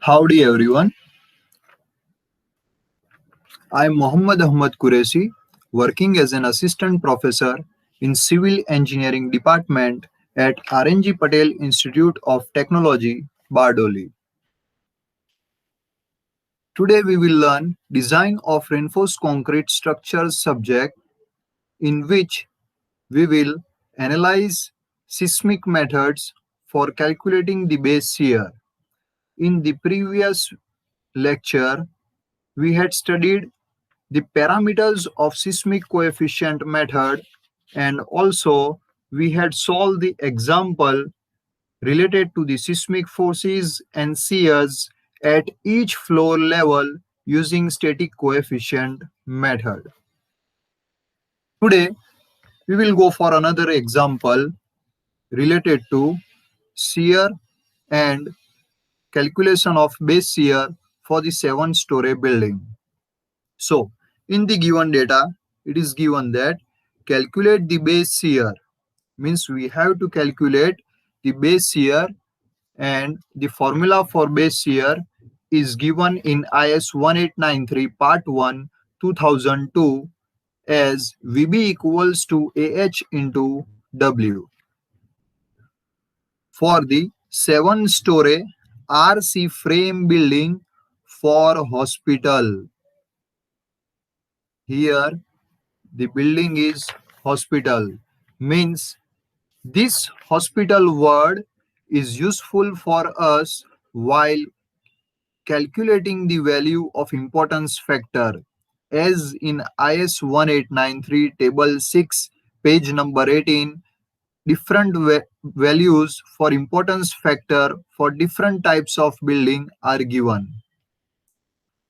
Howdy everyone, I am Mohammad Ahmad Qureshi, working as an assistant professor in Civil Engineering Department at RNG Patel Institute of Technology, Bardoli. Today we will learn design of reinforced concrete structures subject in which we will analyze seismic methods for calculating the base shear. In the previous lecture, we had studied the parameters of seismic coefficient method, and also we had solved the example related to the seismic forces and shears at each floor level using static coefficient method. Today we will go for another example related to shear and calculation of base shear for the 7-story building. So, in the given data, it is given that calculate the base shear, means we have to calculate the base shear, and the formula for base shear is given in IS 1893 Part 1 2002 as VB equals to AH into W. For the 7-story RC frame building for hospital. Here the building is hospital, means this hospital word is useful for us while calculating the value of importance factor, as in IS 1893 table 6 page number 18. Different values for importance factor for different types of building are given,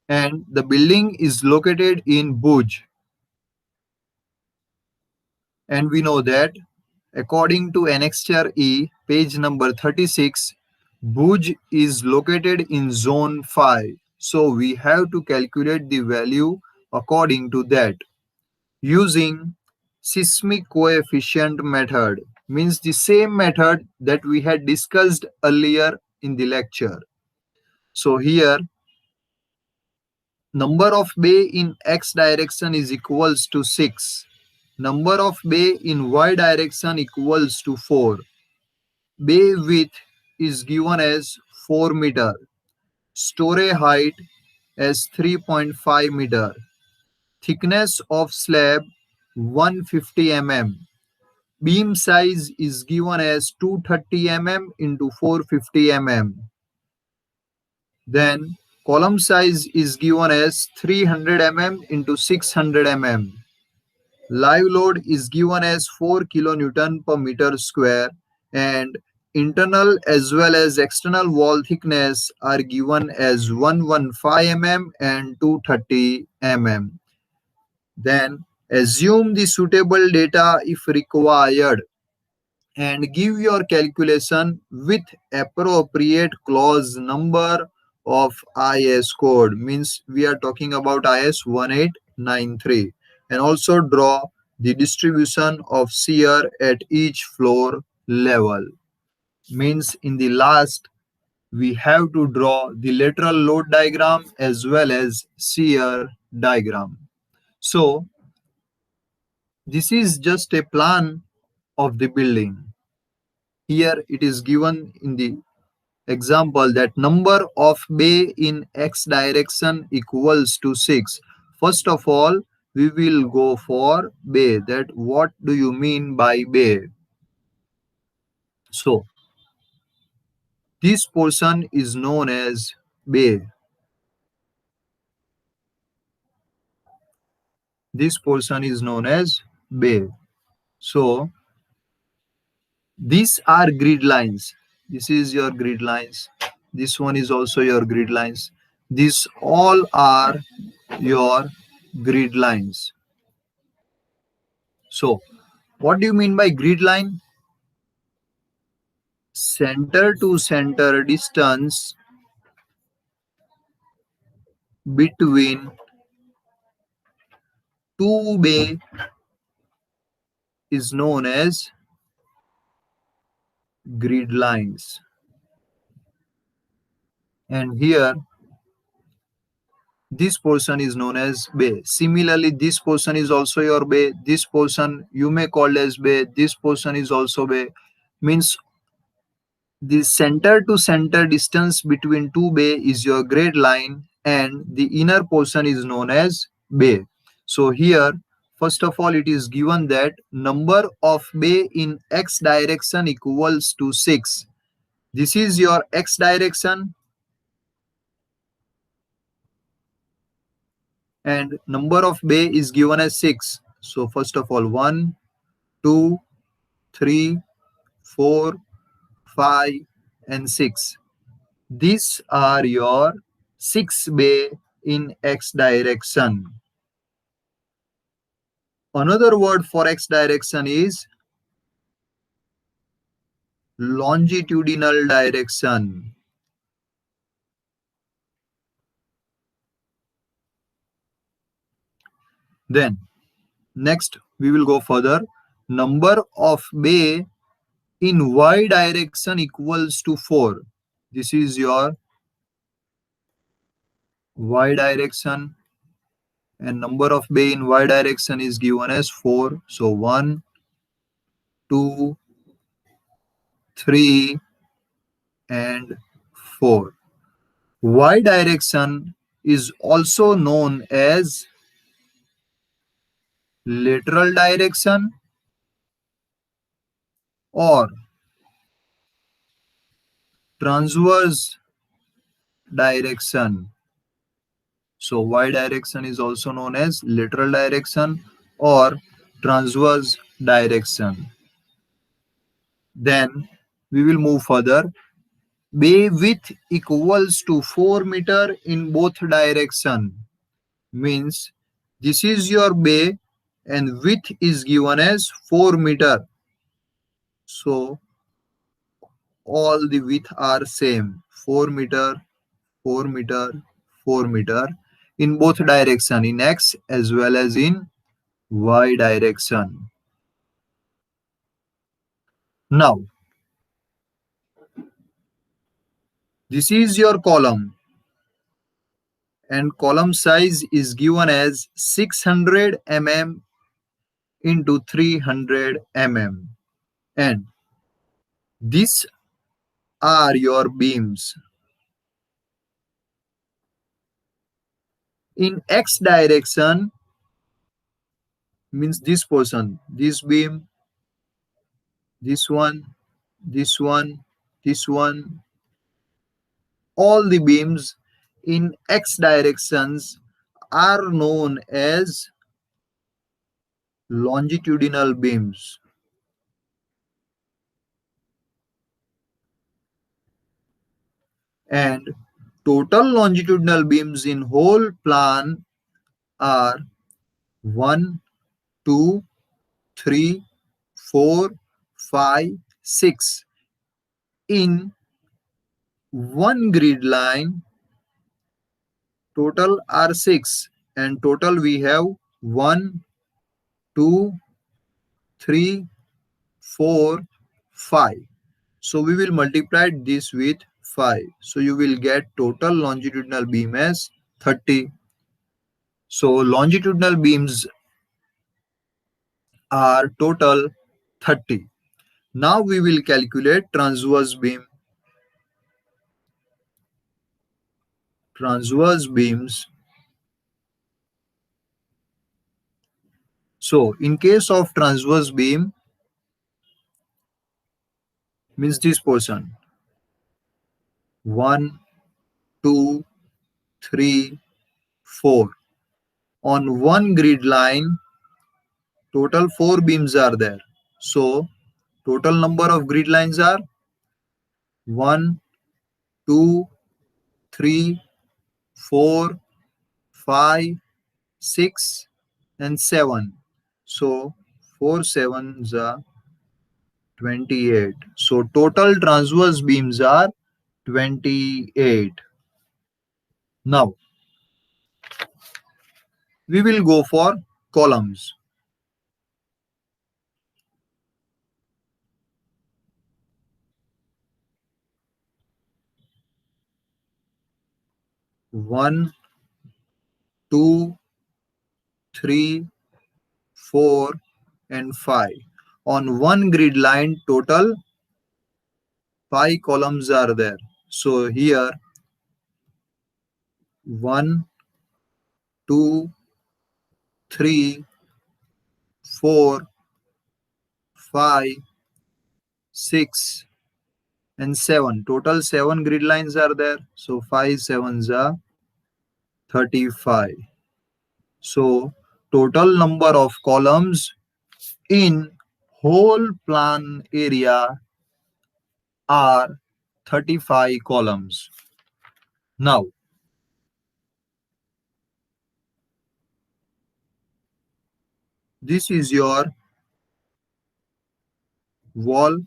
and the building is located in Bhuj, and we know that according to Annexure E, page number 36, Bhuj is located in zone 5. So we have to calculate the value according to that using seismic coefficient method, means the same method that we had discussed earlier in the lecture. So here number of bay in x direction is equals to 6. Number of bay in y direction equals to 4. Bay width is given as 4 meter. Story height as 3.5 meter. Thickness of slab 150 mm. Beam size is given as 230 mm into 450 mm. Then column size is given as 300 mm into 600 mm. Live load is given as 4 kilonewton per meter square, and internal as well as external wall thickness are given as 115 mm and 230 mm. Then assume the suitable data if required and give your calculation with appropriate clause number of IS code, means we are talking about IS 1893, and also draw the distribution of shear at each floor level, means in the last we have to draw the lateral load diagram as well as shear diagram. So this is just a plan of the building. Here it is given in the example that number of bay in x direction equals to 6. First of all, we will go for bay. That what do you mean by bay? So this portion is known as bay. This portion is known as bay. So these are grid lines. This is your grid lines. This one is also your grid lines. These all are your grid lines. So what do you mean by grid line? Center to center distance between two bay is known as grid lines. and here this portion is known as bay. Similarly, this portion is also your bay. This portion you may call as bay. This portion is also bay. Means the center to center distance between two bay is your grade line, and the inner portion is known as bay. So here, first of all, it is given that number of bay in x direction equals to 6. This is your x direction, and number of bay is given as 6. So first of all, 1, 2, 3, 4, 5, and 6. These are your 6 bay in x direction. Another word for x direction is longitudinal direction. Then next we will go further. Number of bay in y direction equals to 4. This is your y direction, and number of bay in y direction is given as 4. So 1, 2, 3, and 4. Y direction is also known as lateral direction or transverse direction. So y direction is also known as lateral direction or transverse direction. Then we will move further. Bay width equals to 4 meter in both direction. Means this is your bay and width is given as 4 meter. So all the width are same, 4 meter, 4 meter, 4 meter in both direction, in x as well as in y direction. Now this is your column, and column size is given as 600 mm into 300 mm, and these are your beams. In x direction means this portion, this beam, this one, this one, this one, all the beams in x directions are known as longitudinal beams, and total longitudinal beams in whole plan are 1, 2, 3, 4, 5, 6. In one grid line total are 6, and total we have 1, 2, 3, 4, 5. So we will multiply this with 5. So you will get total longitudinal beam as 30. So longitudinal beams are total 30. Now we will calculate transverse beam. Transverse beams. So in case of transverse beam, means this portion, 1, 2, 3, 4. On one grid line, total 4 beams are there. So total number of grid lines are 1, 2, 3, 4, 5, 6, and 7. So 4 sevens are 28. So total transverse beams are 28. Now we will go for columns. 1, 2, 3, 4, and 5. On one grid line, total 5 columns are there. So here 1, 2, 3, 4, 5, 6, and 7. Total 7 grid lines are there. So 5 sevens are 35. So total number of columns in whole plan area are 35 columns. Now this is your wall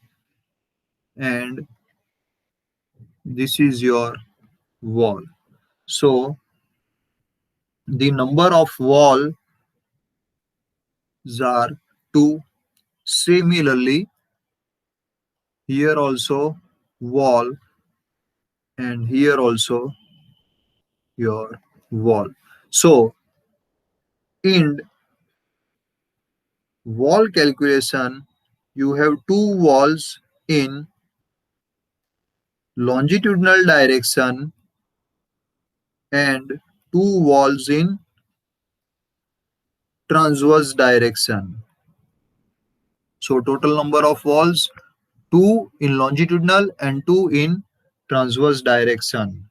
and this is your wall. So the number of walls are 2. Similarly, here also wall and here also your wall. So in wall calculation, you have two walls in longitudinal direction and two walls in transverse direction. So total number of walls 2 in longitudinal and 2 in transverse direction.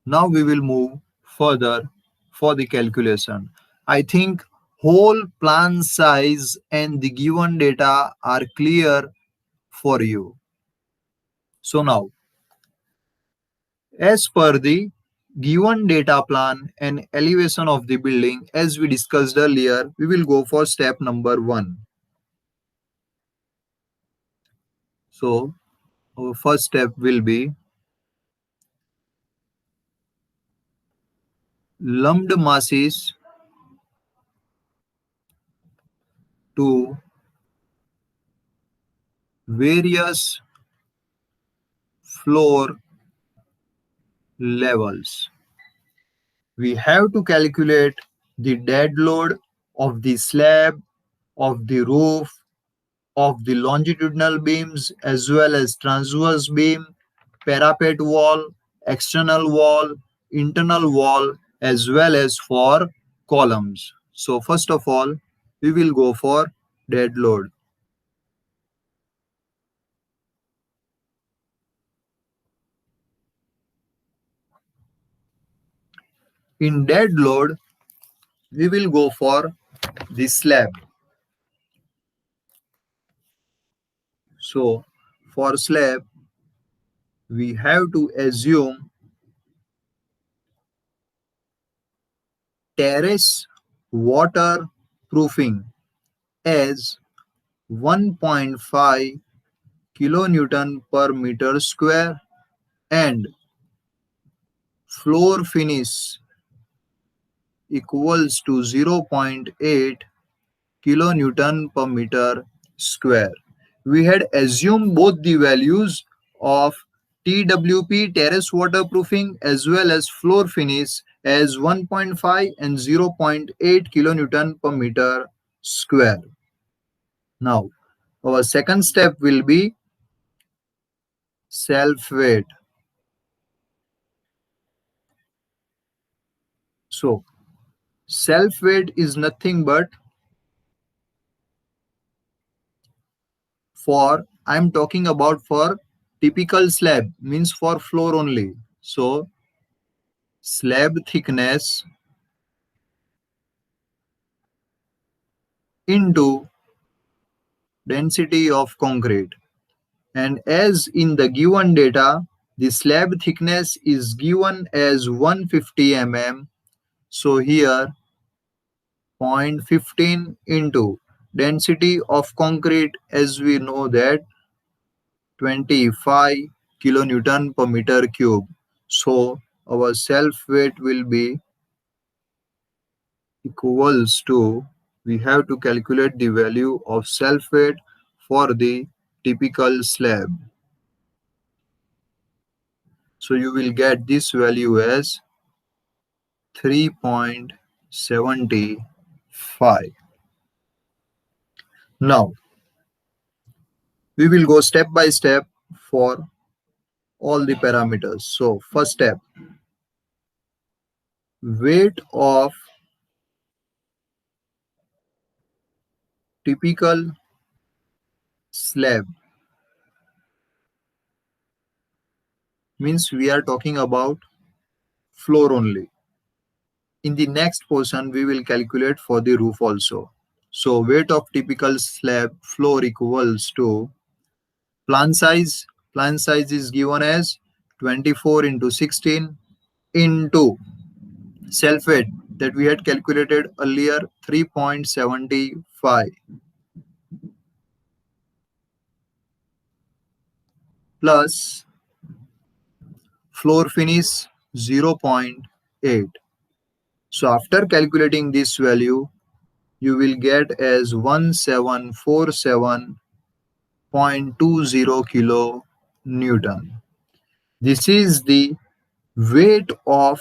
Now we will move further for the calculation. I think whole plan size and the given data are clear for you. So now, as per the given data plan and elevation of the building, as we discussed earlier, we will go for step number 1. So our first step will be lumped masses to various floor levels. We have to calculate the dead load of the slab, of the roof, of the longitudinal beams as well as transverse beam, parapet wall, external wall, internal wall, as well as for columns. So first of all, we will go for dead load. In dead load, we will go for the slab. So for slab, we have to assume terrace waterproofing as 1.5 kilonewton per meter square and floor finish equals to 0.8 kilonewton per meter square. We had assumed both the values of TWP terrace waterproofing as well as floor finish as 1.5 and 0.8 kilonewton per meter square. Now, our second step will be self weight. So, self weight is nothing but for I'm talking about for typical slab means for floor only. So slab thickness into density of concrete. And as in the given data, the slab thickness is given as 150 mm. So here 0.15 into density of concrete, as we know that 25 kilonewton per meter cube. So our self weight will be equals to, we have to calculate the value of self weight for the typical slab. So you will get this value as 3.75. Now we will go step by step for all the parameters. So first step, weight of typical slab, means we are talking about floor only. In the next portion, we will calculate for the roof also. So weight of typical slab floor equals to plan size. Plan size is given as 24 into 16 into self weight that we had calculated earlier, 3.75, plus floor finish 0.8. So after calculating this value, you will get as 1747.20 kilo Newton. This is the weight of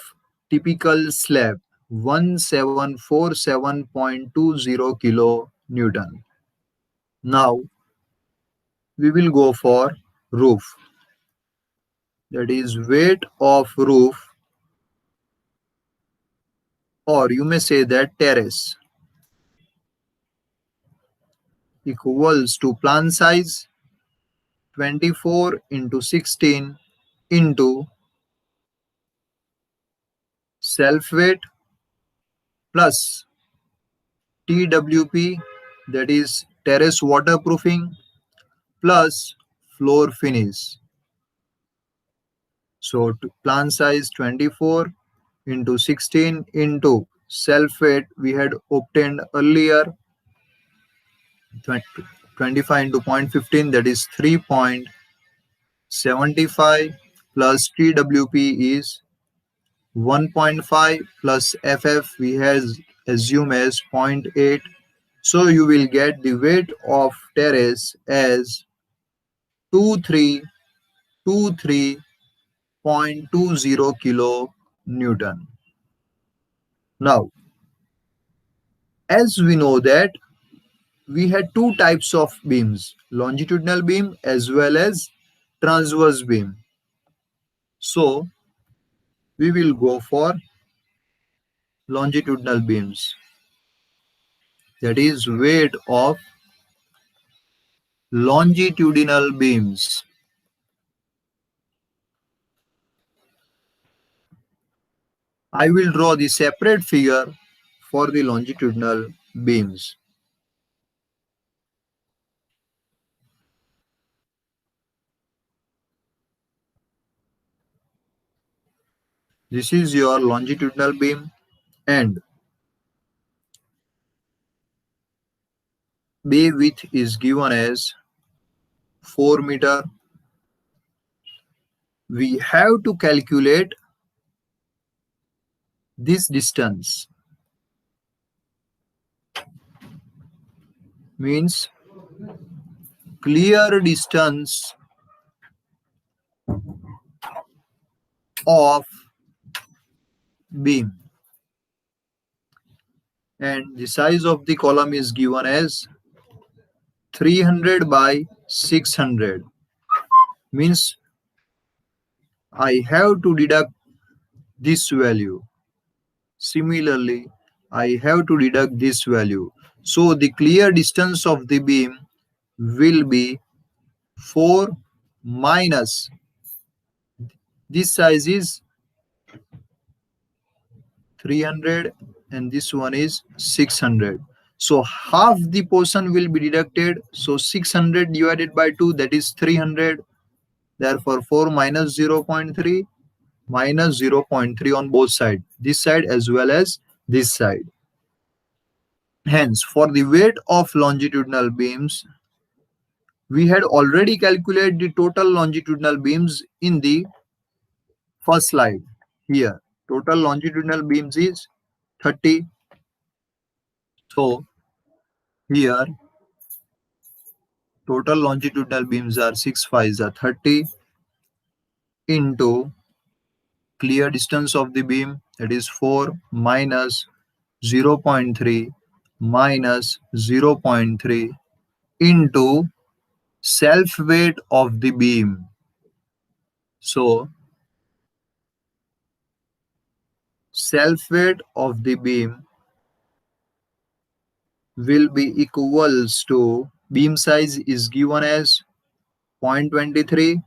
typical slab, 1747.20 kilo Newton. Now we will go for roof. That is weight of roof, or you may say that terrace, equals to plan size 24 into 16 into self weight plus TWP, that is terrace waterproofing, plus floor finish. So plan size 24 into 16 into self weight we had obtained earlier, 25 into 0.15, that is 3.75, plus TWP is 1.5, plus FF we has assume as 0.8. So you will get the weight of terrace as 2323.20 kilo Newton. Now, as we know that we had two types of beams, longitudinal beam as well as transverse beam. So we will go for longitudinal beams, that is weight of longitudinal beams. I will draw the separate figure for the longitudinal beams. This is your longitudinal beam, and bay width is given as 4 meter. We have to calculate this distance, means clear distance of beam, and the size of the column is given as 300 by 600, means I have to deduct this value. Similarly, I have to deduct this value. So the clear distance of the beam will be 4 minus this size is 300 and this one is 600. So half the portion will be deducted. So 600 divided by 2, that is 300. Therefore 4 minus 0.3 minus 0.3 on both sides, this side as well as this side. Hence, for the weight of longitudinal beams, we had already calculated the total longitudinal beams in the first slide. Here, total longitudinal beams is 30. So, here, total longitudinal beams are 6 5s are 30 into clear distance of the beam, that is 4 minus 0.3 minus 0.3 into self weight of the beam. So self weight of the beam will be equals to, beam size is given as 0.23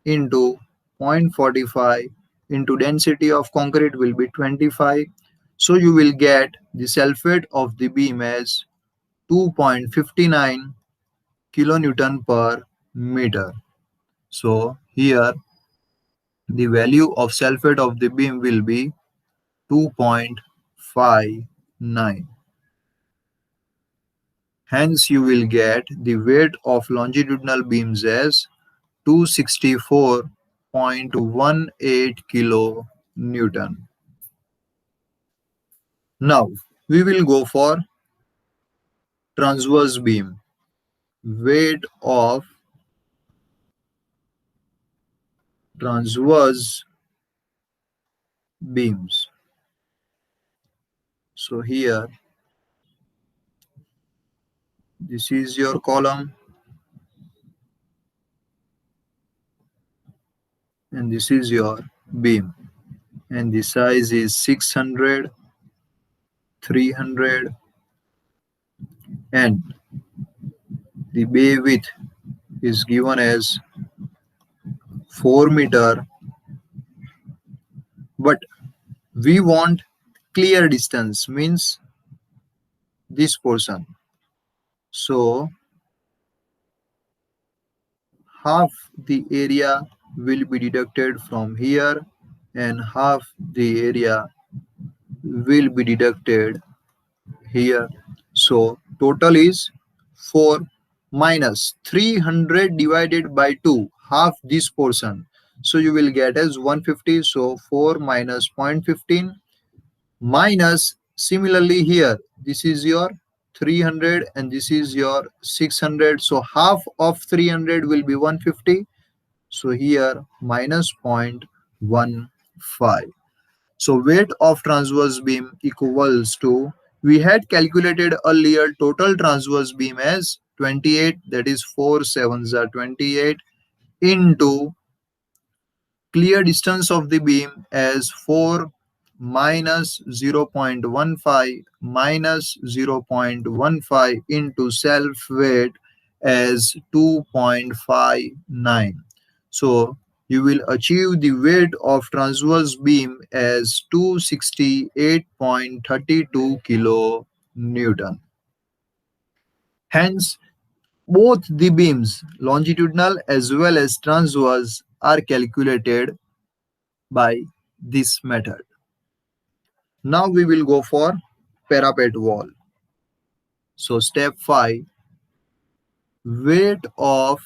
into 0.45 into density of concrete will be 25. So you will get the self weight of the beam as 2.59 kilonewton per meter. So here the value of self weight of the beam will be 2.59. Hence you will get the weight of longitudinal beams as 264.18 kilonewton. Now we will go for transverse beam. Weight of transverse beams. So here this is your column and this is your beam, and the size is 600, 300, and the bay width is given as 4 meter, but we want clear distance, means this portion. So half the area will be deducted from here and half the area will be deducted here. So total is 4 minus 300 divided by 2, half this portion. So you will get as 150. So 4 minus 0.15 minus, similarly here this is your 300 and this is your 600. So half of 300 will be 150. So here minus 0.15. So weight of transverse beam equals to, we had calculated earlier total transverse beam as 28, that is 4 sevens are 28, into clear distance of the beam as 4 minus 0.15 minus 0.15 into self weight as 2.59. So you will achieve the weight of transverse beam as 268.32 kilonewton. Hence, both the beams, longitudinal as well as transverse, are calculated by this method. Now we will go for parapet wall. So step 5, weight of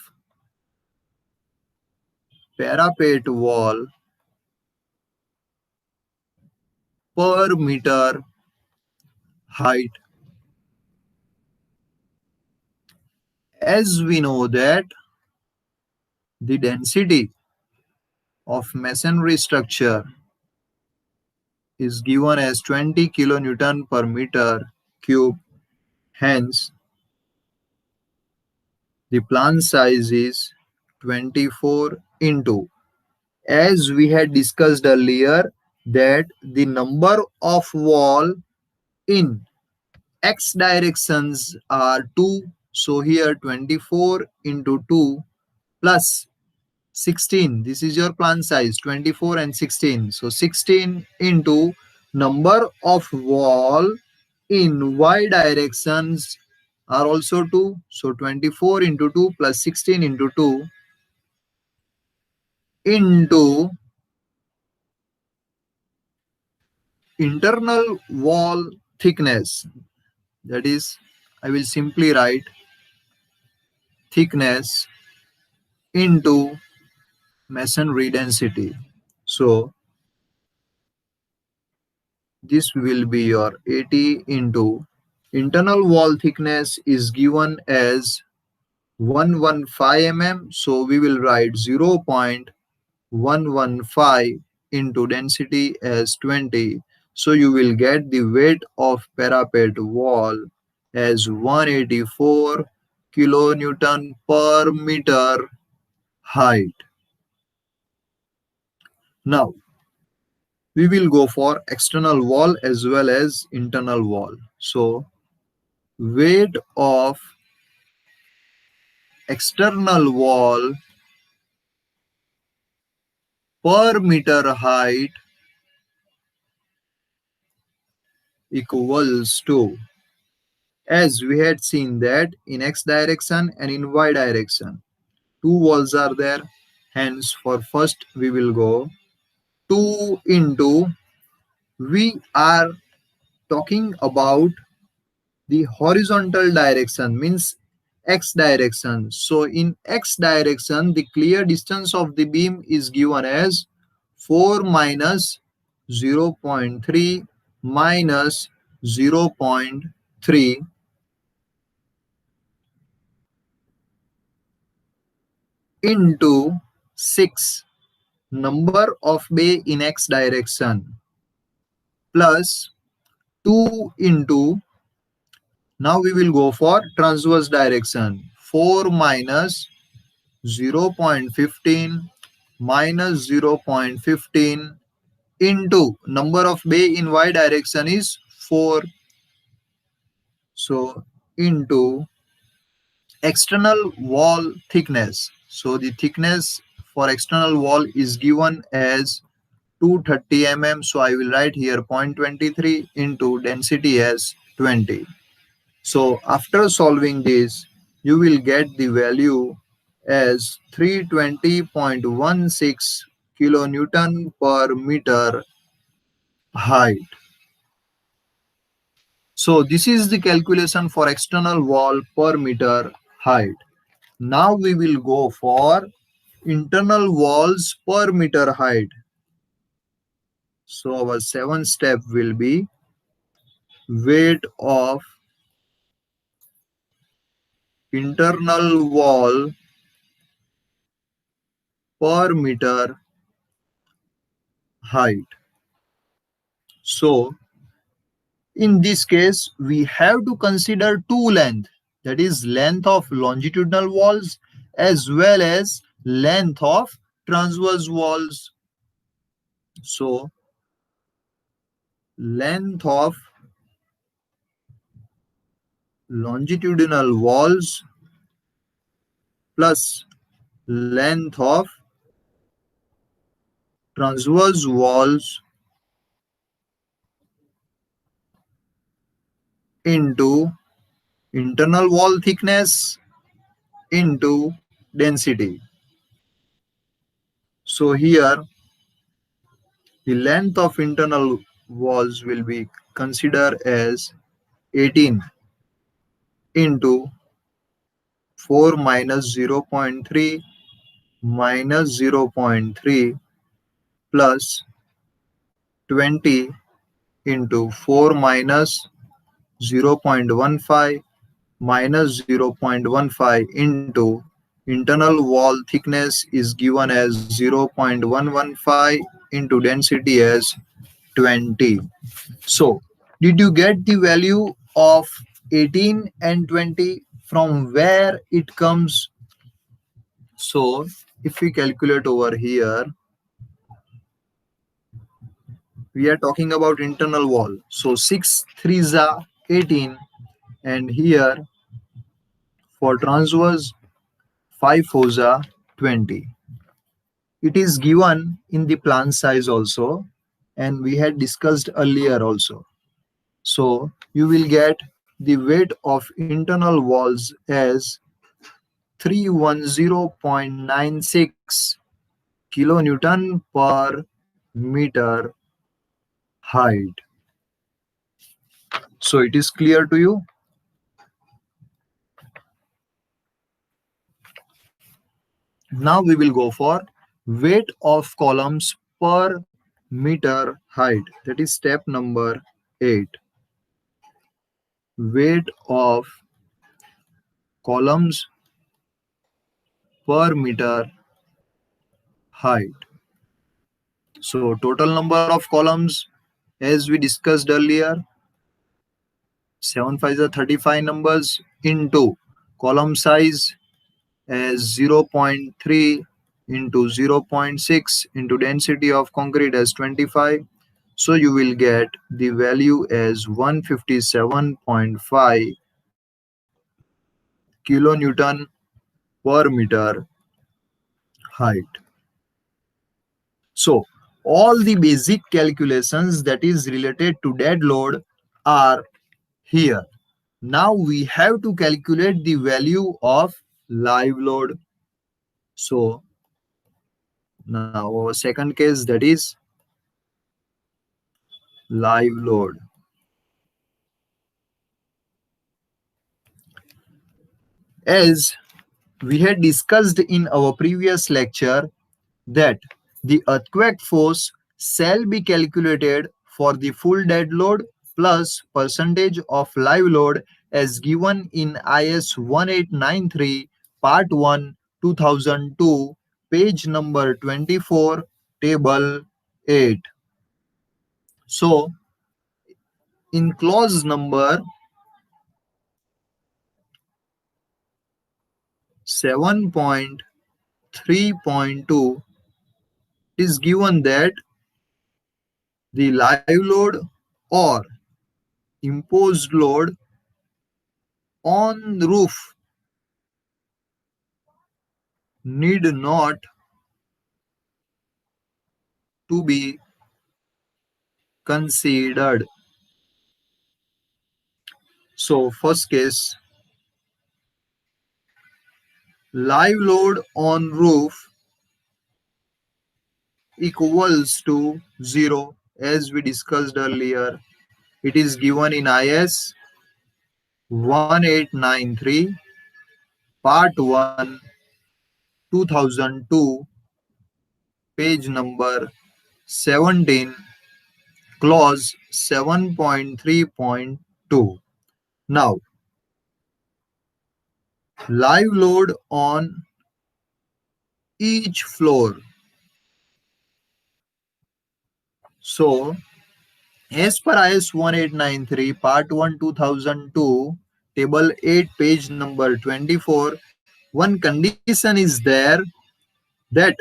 parapet wall per meter height. As we know that the density of masonry structure is given as 20 kilonewton per meter cube. Hence, the plan size is 24 into, as we had discussed earlier, that the number of wall in x directions are 2. So here 24 into 2 plus 16. This is your plan size, 24 and 16. So 16 into number of wall in y directions are also 2. So 24 into 2 plus 16 into 2 into internal wall thickness. That is, I will simply write thickness into masonry density. So this will be your 80 into internal wall thickness is given as 115 mm. So we will write 0.115 into density as 20. So you will get the weight of parapet wall as 184 kilonewton per meter height. Now we will go for external wall as well as internal wall. So weight of external wall per meter height equals to, as we had seen that in x direction and in y direction two walls are there, hence for first we will go 2 into, we are talking about the horizontal direction, means x direction. So in x direction the clear distance of the beam is given as 4 minus 0.3 minus 0.3 into 6 number of bay in x direction plus 2 into, now we will go for transverse direction, 4 minus 0.15 minus 0.15 into number of bay in y direction is 4. So into external wall thickness. So the thickness for external wall is given as 230 mm. So I will write here 0.23 into density as 20. So after solving this, you will get the value as 320.16 kilonewton per meter height. So this is the calculation for external wall per meter height. Now we will go for internal walls per meter height. So our seventh step will be weight of internal wall per meter height. So in this case, we have to consider two length, that is length of longitudinal walls as well as length of transverse walls. So length of longitudinal walls plus length of transverse walls into internal wall thickness into density. So here the length of internal walls will be considered as 18 into 4 minus 0.3 minus 0.3 plus 20 into 4 minus 0.15 minus 0.15 into internal wall thickness is given as 0.115 into density as 20. So did you get the value of 18 and 20 from where it comes? So if we calculate over here, we are talking about internal wall. So 6 3s are 18, and here for transverse 5 4s are 20. It is given in the plan size also, and we had discussed earlier also. So you will get the weight of internal walls as 310.96 kilonewton per meter height. So it is clear to you? Now we will go for weight of columns per meter height. That is step number 8. Weight of columns per meter height. So total number of columns, as we discussed earlier, 7 5s are 35 numbers into column size as 0.3 into 0.6 into density of concrete as 25. So you will get the value as 157.5 kilonewton per meter height. So all the basic calculations that is related to dead load are here. Now we have to calculate the value of live load. So now our second case, that is live load. As we had discussed in our previous lecture that the earthquake force shall be calculated for the full dead load plus percentage of live load as given in IS 1893 part 1 2002 page number 24 table 8. So in clause number 7.3.2 is given that the live load or imposed load on the roof need not to be considered. So first case, live load on roof equals to 0 as we discussed earlier. It is given in IS 1893 part 1 2002 page number 17 clause 7.3.2. Now live load on each floor. So as per IS 1893 part 1 2002 table 8 page number 24, one condition is there that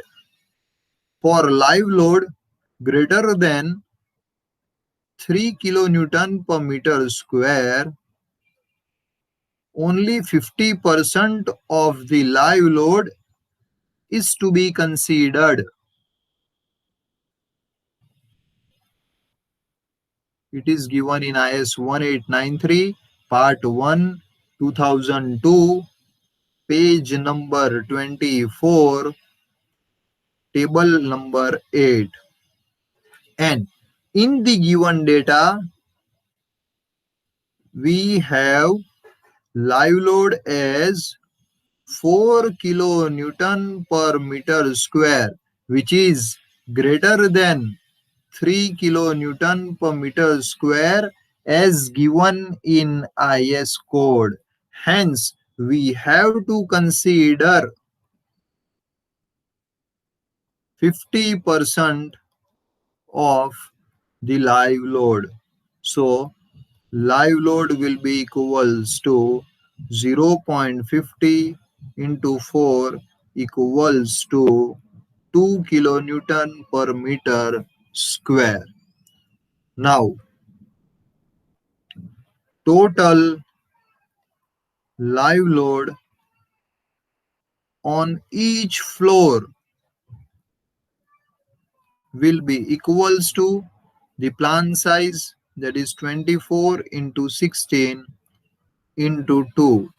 for live load greater than 3 kilonewton per meter square, only 50% of the live load is to be considered. It is given in IS 1893 part 1 2002 page number 24 table number 8. And in the given data we have live load as 4 kilonewton per meter square, which is greater than 3 kilonewton per meter square as given in IS code. Hence, we have to consider 50% of the live load. So, live load will be equals to 0.50 into 4 equals to 2 kilonewton per meter square. Now, total live load on each floor will be equals to the plan size, that is 24 into 16 into 2,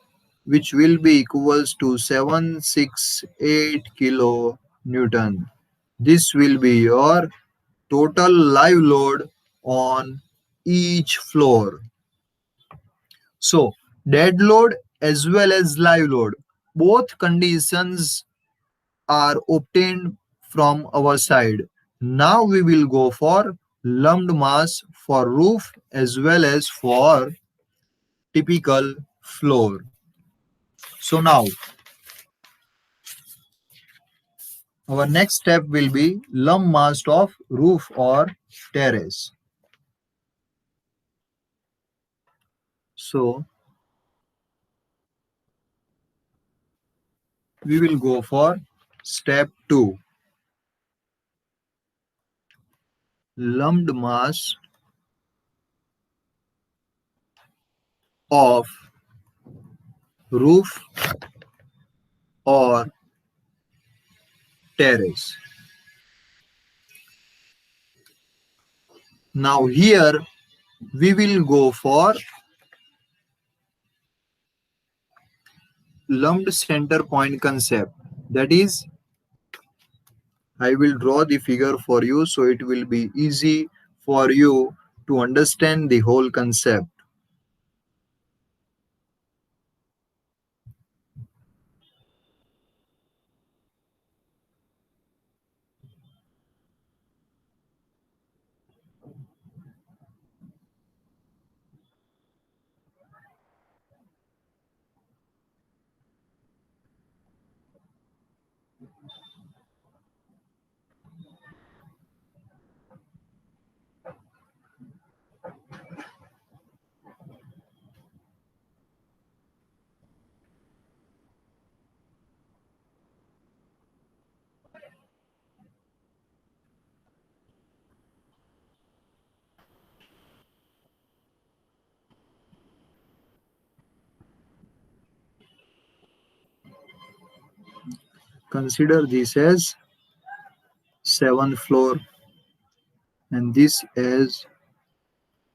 which will be equals to 768 kilo Newton. This will be your total live load on each floor. So dead load as well as live load, both conditions are obtained from our side. Now we will go for lumped mass for roof as well as for typical floor. So now Our next step will be lump mass of roof or terrace. So we will go for step 2. Lumped mass of roof or terrace. Now here we will go for lumped center point concept. That is, I will draw the figure for you so it will be easy for you to understand the whole concept. Consider this as 7th floor and this is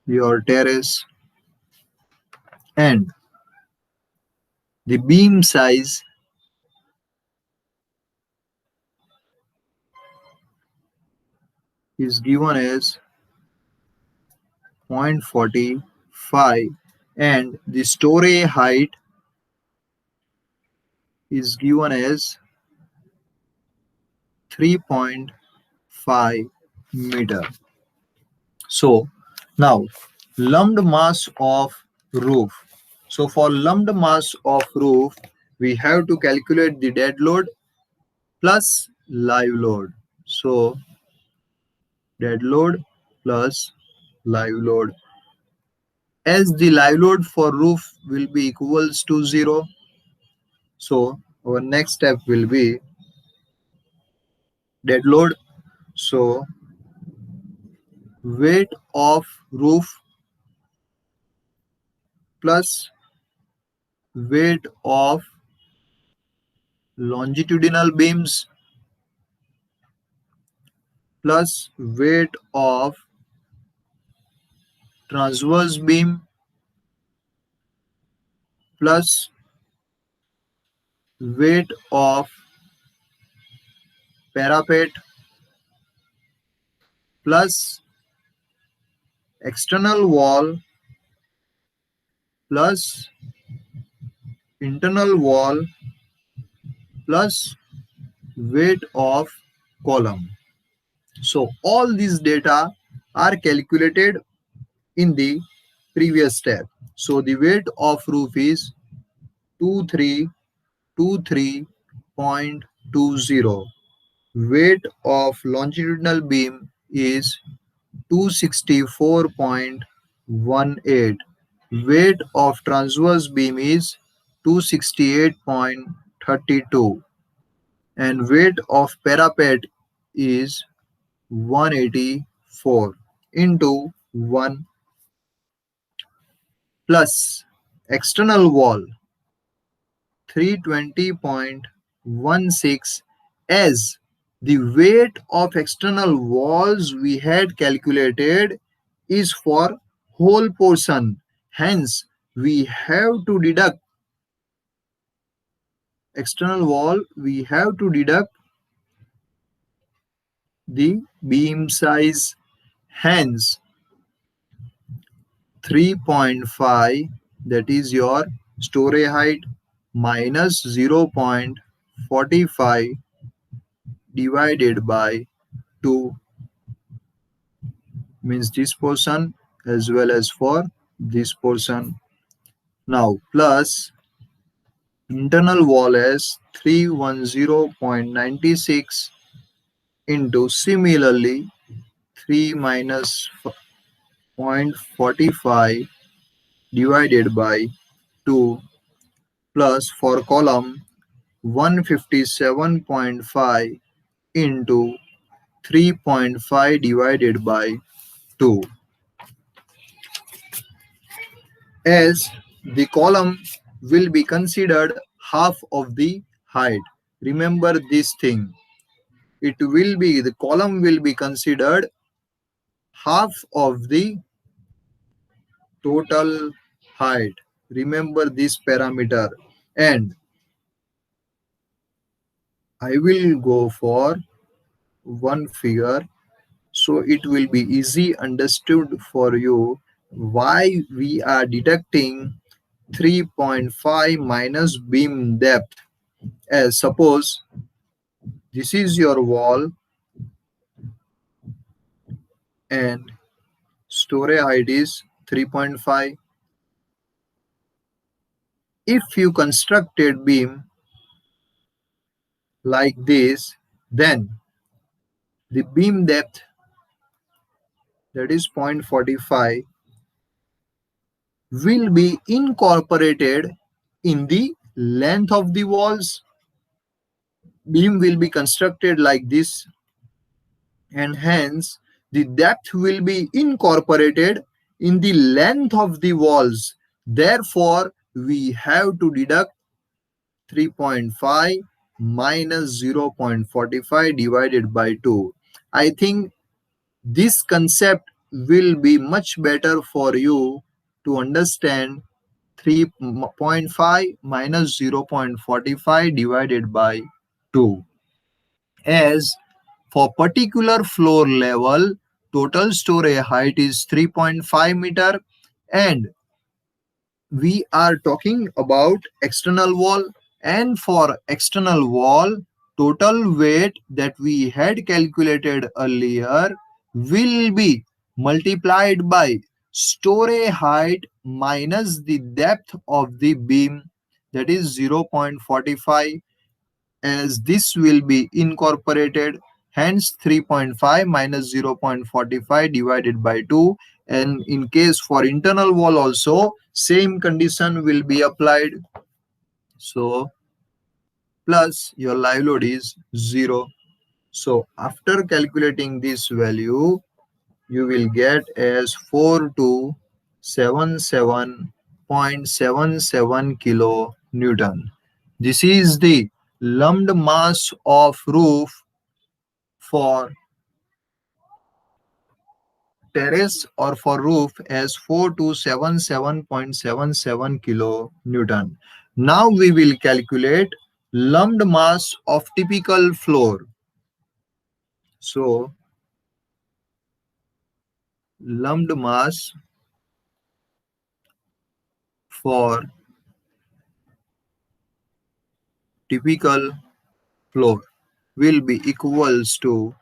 your terrace, and the beam size is given as 0.45 and the story height is given as 3.5 meter. So now lumped mass of roof. So for lumped mass of roof, we have to calculate the dead load plus live load. So dead load plus live load. As the live load for roof will be equals to 0, so our next step will be dead load. So weight of roof plus weight of longitudinal beams plus weight of transverse beam plus weight of parapet plus external wall plus internal wall plus weight of column. So all these data are calculated in the previous step. So the weight of roof is 2323.20. Weight of longitudinal beam is 264.18. Weight of transverse beam is 268.32 and weight of parapet is 184 into 1 plus external wall 320.16, as the weight of external walls we had calculated is for whole portion. Hence, we have to deduct external wall, we have to deduct the beam size. Hence, 3.5, that is your story height, minus 0.45 divided by 2 means this portion as well as for this portion. Now plus internal wall as 310.96 into similarly 3 minus 0.45 divided by 2 plus for column 157.5 into 3.5 divided by 2, as the column will be considered half of the height. Remember this thing. The column will be considered half of the total height. Remember this parameter. And I will go for one figure so it will be easy understood for you why we are deducting 3.5 minus beam depth. As suppose this is your wall and story height is 3.5. If you constructed beam like this, then the beam depth, that is 0.45, will be incorporated in the length of the walls. Beam will be constructed like this, and hence the depth will be incorporated in the length of the walls. Therefore, we have to deduct 3.5 minus 0.45 divided by 2. I think this concept will be much better for you to understand 3.5 minus 0.45 divided by 2. As for particular floor level, total story height is 3.5 meter, and we are talking about external wall. And for external wall, total weight that we had calculated earlier will be multiplied by story height minus the depth of the beam, that is 0.45, as this will be incorporated. Hence 3.5 minus 0.45 divided by 2. And in case for internal wall also, same condition will be applied. So plus your live load is 0. So after calculating this value, you will get as 4277.77 kilo Newton. This is the lumped mass of roof for terrace or for roof as 4277.77 kilo Newton. Now we will calculate lumped mass of typical floor. So lumped mass for typical floor will be equals to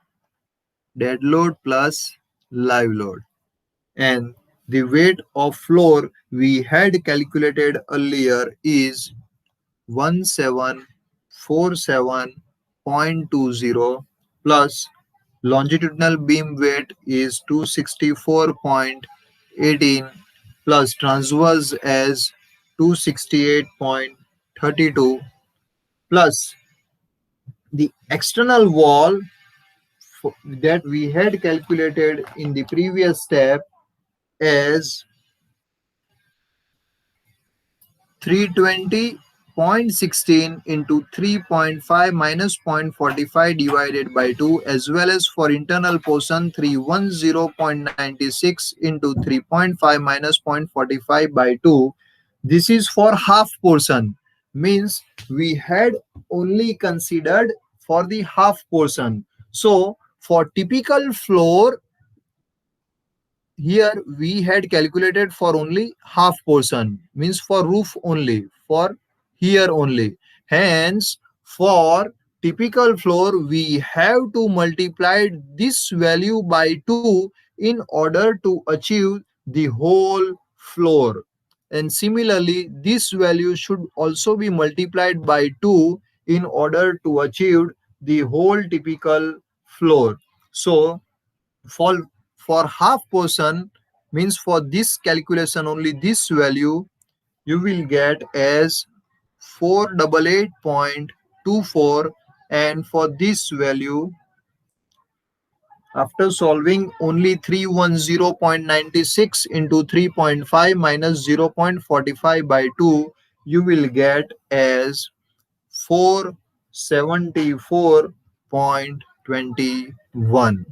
dead load plus live load. And the weight of floor we had calculated earlier is 1747.20 plus longitudinal beam weight is 264.18 plus transverse as 268.32 plus the external wall that we had calculated in the previous step as 320.16 into 3.5 minus 0.45 divided by 2, as well as for internal portion 310.96 into 3.5 minus 0.45 by 2. This is for half portion, means we had only considered for the half portion. So for typical floor, here we had calculated for only half portion, means for roof only, for here only. Hence for typical floor we have to multiply this value by 2 in order to achieve the whole floor. And similarly this value should also be multiplied by 2 in order to achieve the whole typical floor. So for half portion, means for this calculation only this value you will get as 488.24, and for this value, after solving only 310.96 into 3.5 minus 0.45 by 2, you will get as 474.21.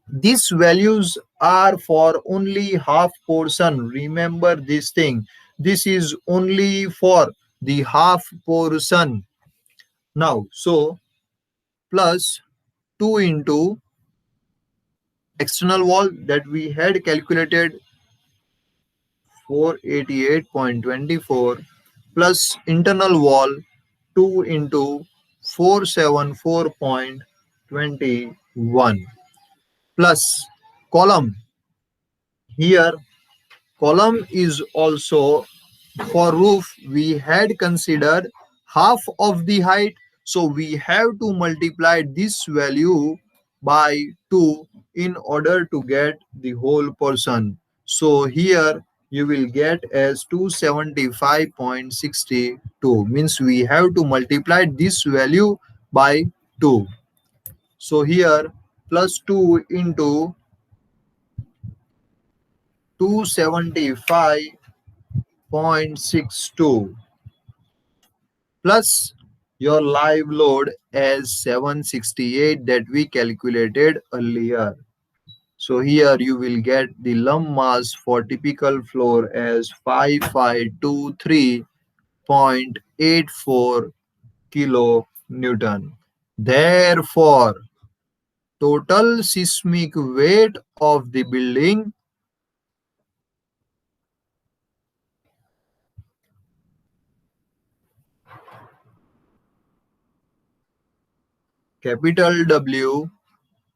These values are for only half portion. Remember this thing. This is only for the half portion. Now, so plus 2 into external wall that we had calculated 488.24 plus internal wall 2 into 474.21 plus column. Here column is also for roof. We had considered half of the height, so we have to multiply this value by 2 in order to get the whole portion. So here you will get as 275.62, means we have to multiply this value by 2. So here plus 2 into 275.62 plus your live load as 768 that we calculated earlier. So here you will get the lump mass for typical floor as 5523.84 kilo Newton. Therefore, total seismic weight of the building, capital W,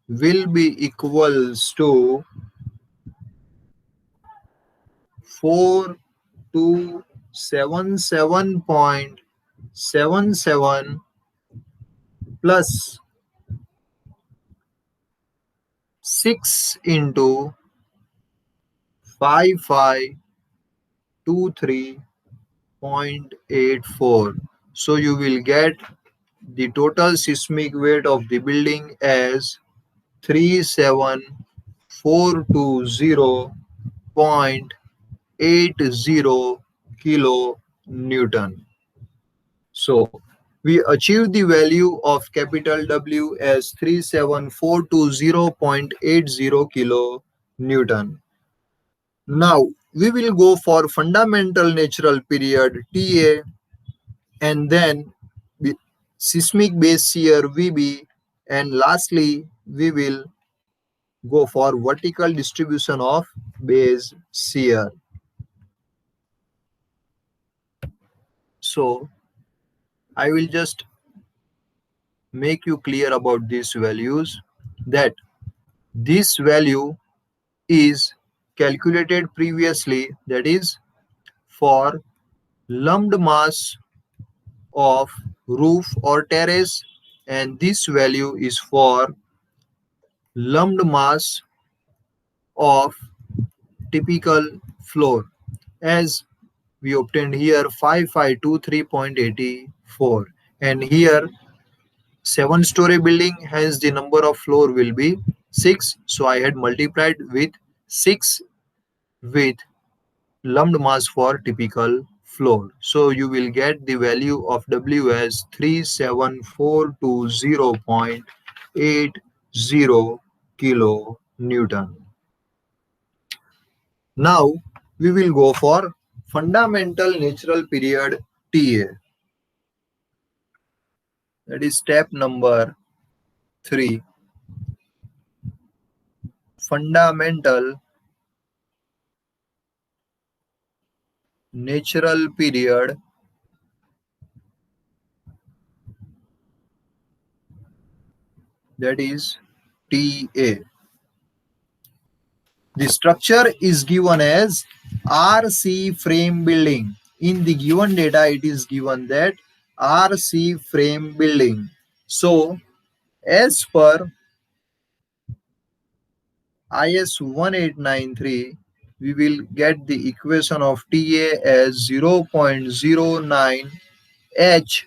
will be equals to 4277.77 plus 6 into 5523.84. So you will get the total seismic weight of the building as 37420.80 kilo Newton. So we achieved the value of capital W as 37420.80 kilo Newton. Now we will go for fundamental natural period TA, and then seismic base shear VB, and lastly we will go for vertical distribution of base shear. So I will just make you clear about these values, that this value is calculated previously, that is for lumped mass of roof or terrace, and this value is for lumped mass of typical floor, as we obtained here 5523.84, and here 7-story building, hence the number of floor will be 6, so I had multiplied with 6 with lumped mass for typical floor. So you will get the value of W as 37420.80 kilo Newton. Now we will go for fundamental natural period TA. That is step number 3. Fundamental natural period that is TA. The structure is given as RC frame building. In the given data, it is given that RC frame building. So, as per IS 1893, we will get the equation of TA as 0.09 H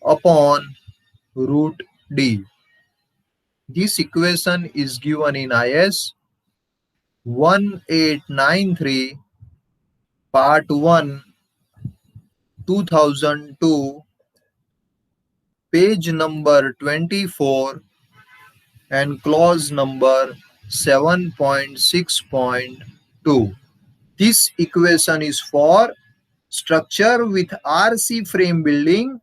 upon root D. This equation is given in IS 1893 part 1 2002 page number 24 and clause number 7.6.2. This equation is for structure with RC frame building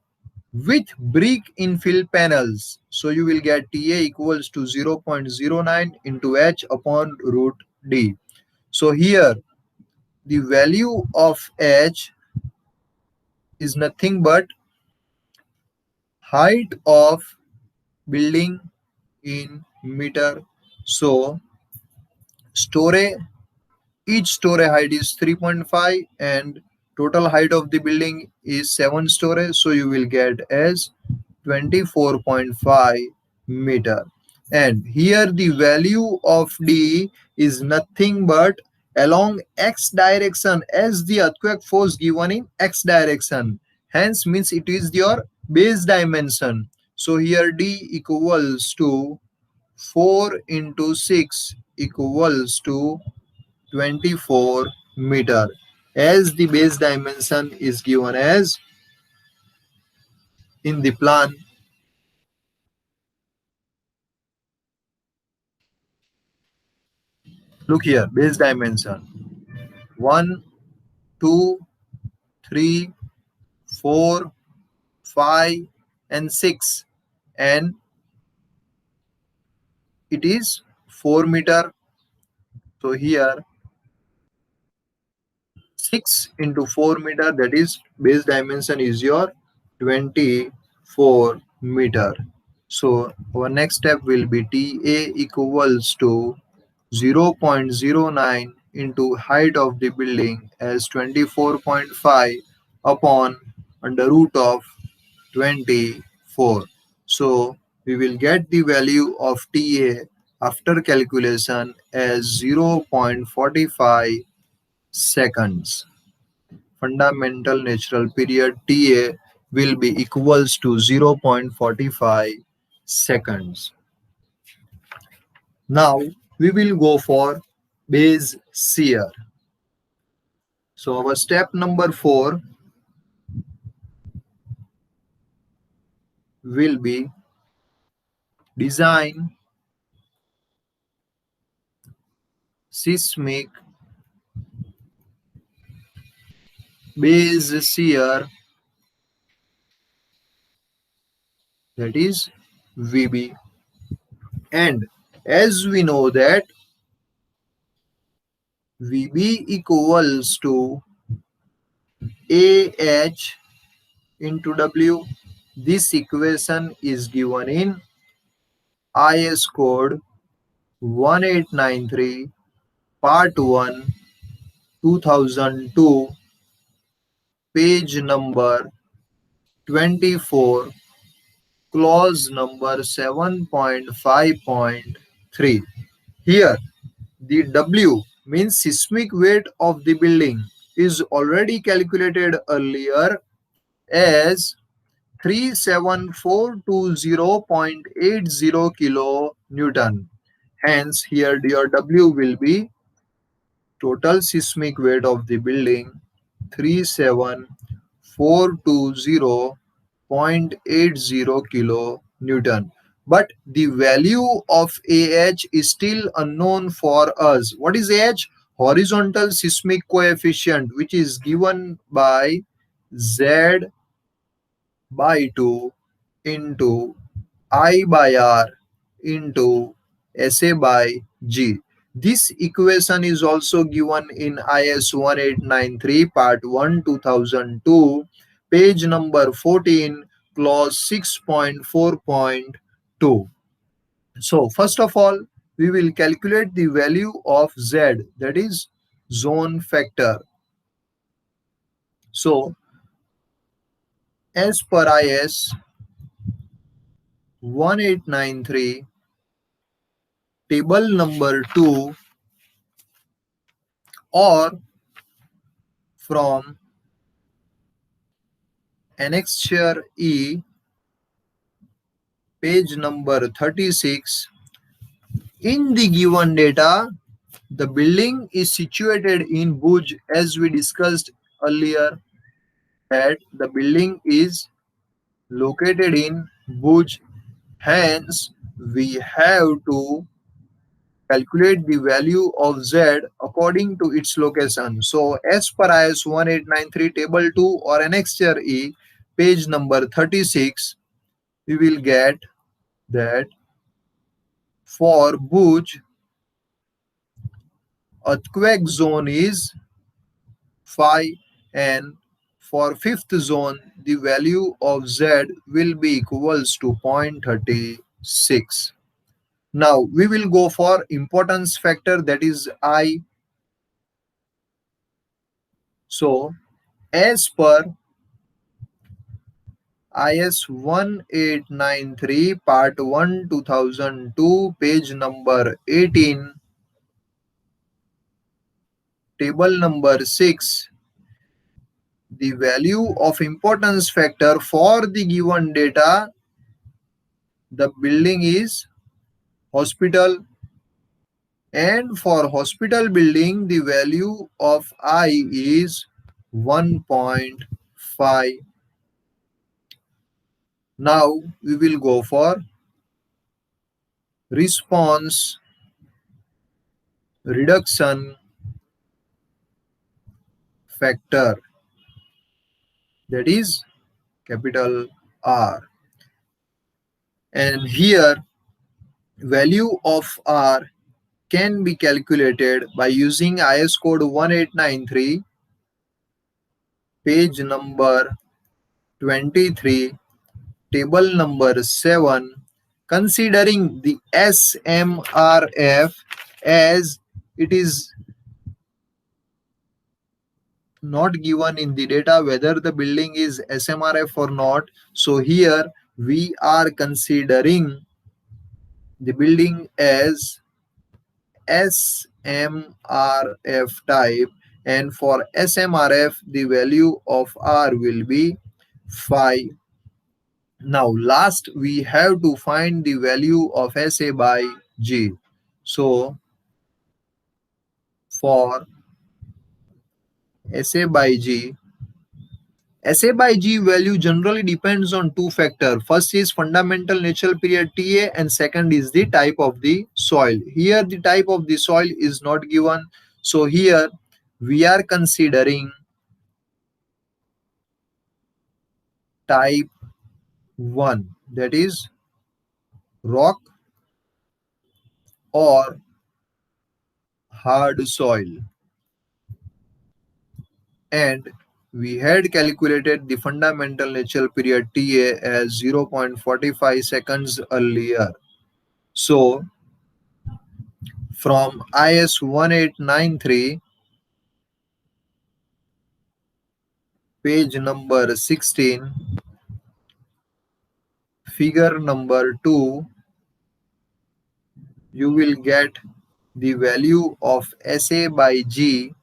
with brick infill panels. So you will get TA equals to 0.09 into H upon root D. So here the value of H is nothing but height of building in meter. So story, each story height is 3.5 and total height of the building is 7 stories. So you will get as 24.5 meter. And here the value of D is nothing but along x direction, as the earthquake force given in x direction. Hence means it is your base dimension. So here D equals to 4 into 6 equals to 24 meter, as the base dimension is given as in the plan. Look here, base dimension 1, 2, 3, 4, 5, and 6, and it is 4 meter. So here 6 into 4 meter, that is base dimension is your 24 meter. So our next step will be TA equals to 0.09 into height of the building as 24.5 upon under root of 24. So we will get the value of TA after calculation as 0.45 seconds. Fundamental natural period TA will be equals to 0.45 seconds. Now we will go for base shear. So our step number 4 will be design seismic base shear, that is VB. And as we know that VB equals to AH into W. This equation is given in IS code 1893 part 1 2002 page number 24 clause number 7.5.3. Here the W means seismic weight of the building is already calculated earlier as 37420.80 kilo Newton. Hence here your W will be total seismic weight of the building 37420.80 kilo Newton. But the value of AH is still unknown for us. What is AH? Horizontal seismic coefficient, which is given by Z by 2 into I by R into SA by G. This equation is also given in IS 1893 part 1 2002 page number 14 clause 6.4.2. So first of all we will calculate the value of Z, that is zone factor. So as per IS 1893 table number 2, or from annexure E, page number 36. In the given data, the building is situated in Bhuj, as we discussed earlier, that the building is located in Bhuj. Hence, we have to calculate the value of Z according to its location. So, as per IS 1893 table 2 or annexure E, page number 36, we will get that for Bhuj, earthquake zone is 5, and for fifth zone the value of Z will be equals to 0.36. Now we will go for importance factor, that is I. So as per IS 1893 part 1 2002 page number 18, table number 6, the value of importance factor for the given data, the building is hospital, and for hospital building the value of I is 1.5. Now we will go for response reduction factor, that is capital R, and here value of R can be calculated by using IS code 1893 page number 23, table number 7, considering the SMRF, as it is not given in the data whether the building is SMRF or not. So here we are considering the building as SMRF type, and for SMRF the value of R will be 5. Now last we have to find the value of SA by G. So for SA by G, SA by G value generally depends on two factors. First is fundamental natural period TA, and second is the type of the soil. Here the type of the soil is not given. So here we are considering type 1, that is rock or hard soil, and we had calculated the fundamental natural period TA as 0.45 seconds earlier. So from IS 1893 page number 16, figure number 2, you will get the value of SA by G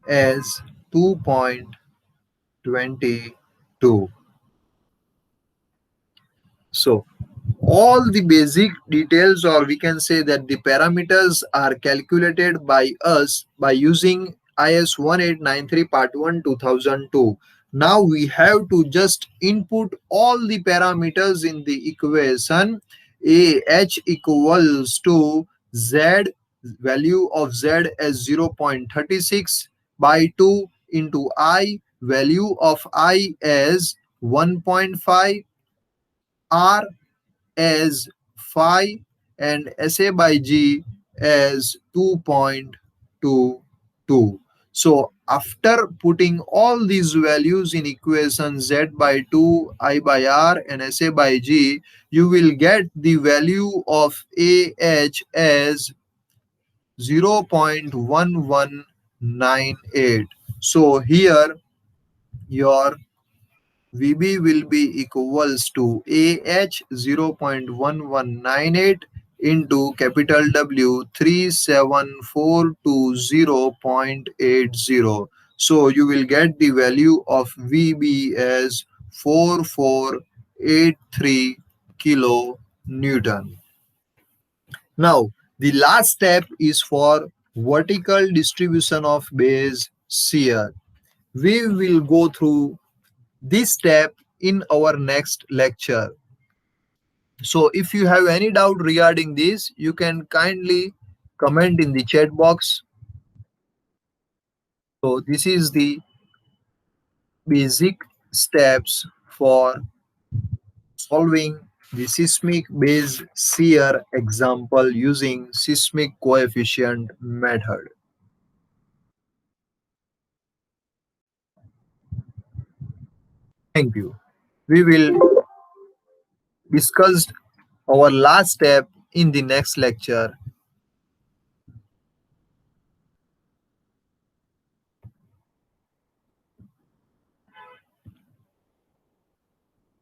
as 2.22. So all the basic details, or we can say that the parameters, are calculated by us by using IS 1893 part 1 2002. Now we have to just input all the parameters in the equation. H equals to Z, value of Z as 0.36 by 2 into I, value of I as 1.5, R as 5, and SA by G as 2.22. So after putting all these values in equation Z by 2, I by R, and SA by G, you will get the value of AH as 0.1198. So here your VB will be equals to AH 0.1198 into capital W 37420.80. So you will get the value of VB as 4483 kilo Newton. Now, the last step is for vertical distribution of base shear. We will go through this step in our next lecture. So if you have any doubt regarding this, you can kindly comment in the chat box. So this is the basic steps for solving the seismic base shear example using seismic coefficient method. Thank you. We will discuss our last step in the next lecture.